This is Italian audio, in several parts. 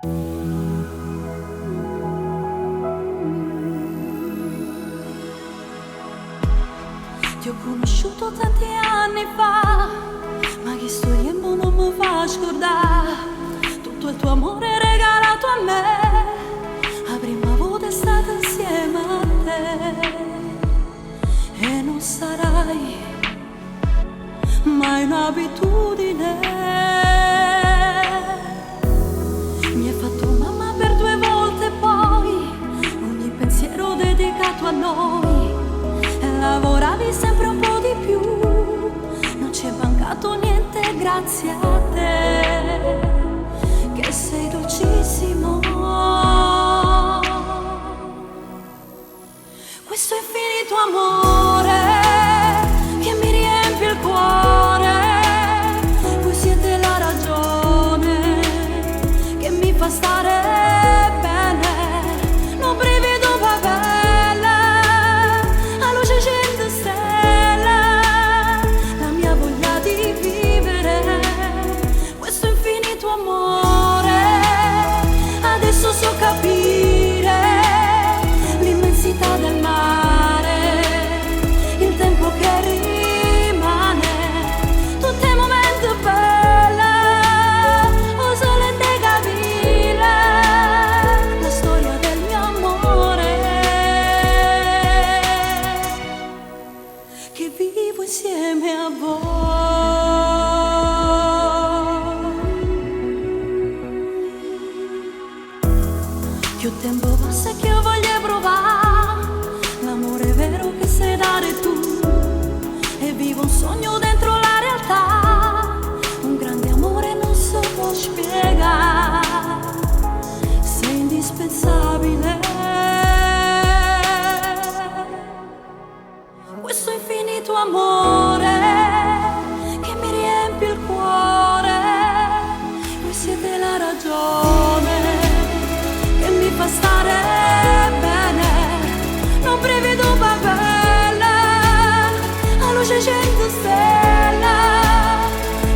Ti ho conosciuto tanti anni fa, ma che sto tempo non mi fa scordare tutto il tuo amore regalato a me. La prima volta è stata insieme a te e non sarai mai un'abitudine. Mi hai fatto mamma per 2 volte e poi ogni pensiero dedicato a noi. Lavoravi sempre un po' di più, non c'è mancato niente grazie a te, che sei dolcissimo. Questo infinito amore che mi riempie il cuore, voi siete la ragione che mi fa stare bene, non brivido papelle, a luce scende stelle, la mia voglia di vivere. Questo infinito amore, adesso so capire l'immensità del mare, il tempo che rimane, tutti i momenti belli, o sole de capire la storia del mio amore, che vivo insieme a voi. Più tempo passa che io voglio provare l'amore vero che sai dare tu, e vivo un sogno dentro la realtà, un grande amore non si può spiegare, sei indispensabile. Questo infinito amore che mi riempie il cuore, voi siete la ragione che mi fa stare bene, non prevedo papelle, a luce scende stelle,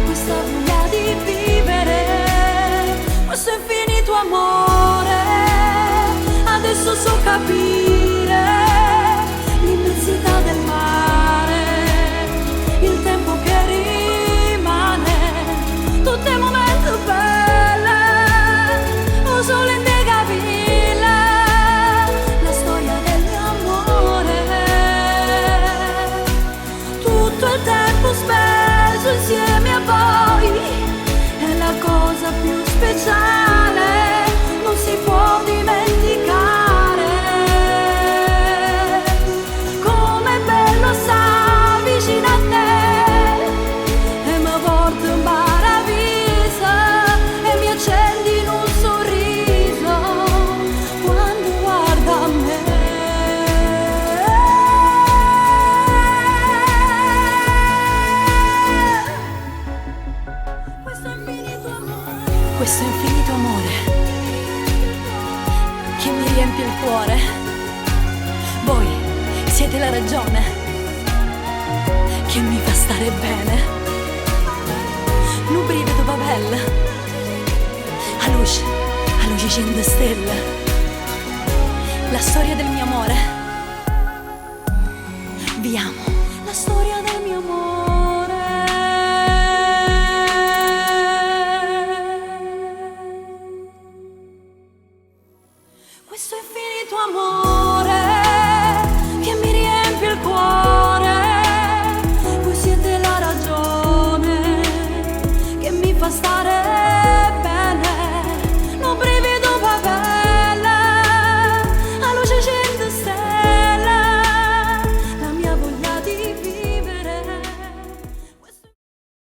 questa voglia di vivere, questo infinito amore, adesso so capire l'immensità del mare, il tempo che rimane, tutti i momenti belli, o sole in te capire la storia del mio amore, tutto il tempo speso insieme a voi è la cosa più speciale, non si può dimenticare. Com'è bello stare vicino a te e mi porti un paradiso e mi accendi in un sorriso quando guarda a me. Questo infinito amore che mi riempie il cuore, voi siete la ragione che mi fa stare bene, non brivido papelle, a luce scende stelle, la storia del mio amore, vi amo, la storia del mio amore. Questo infinito amore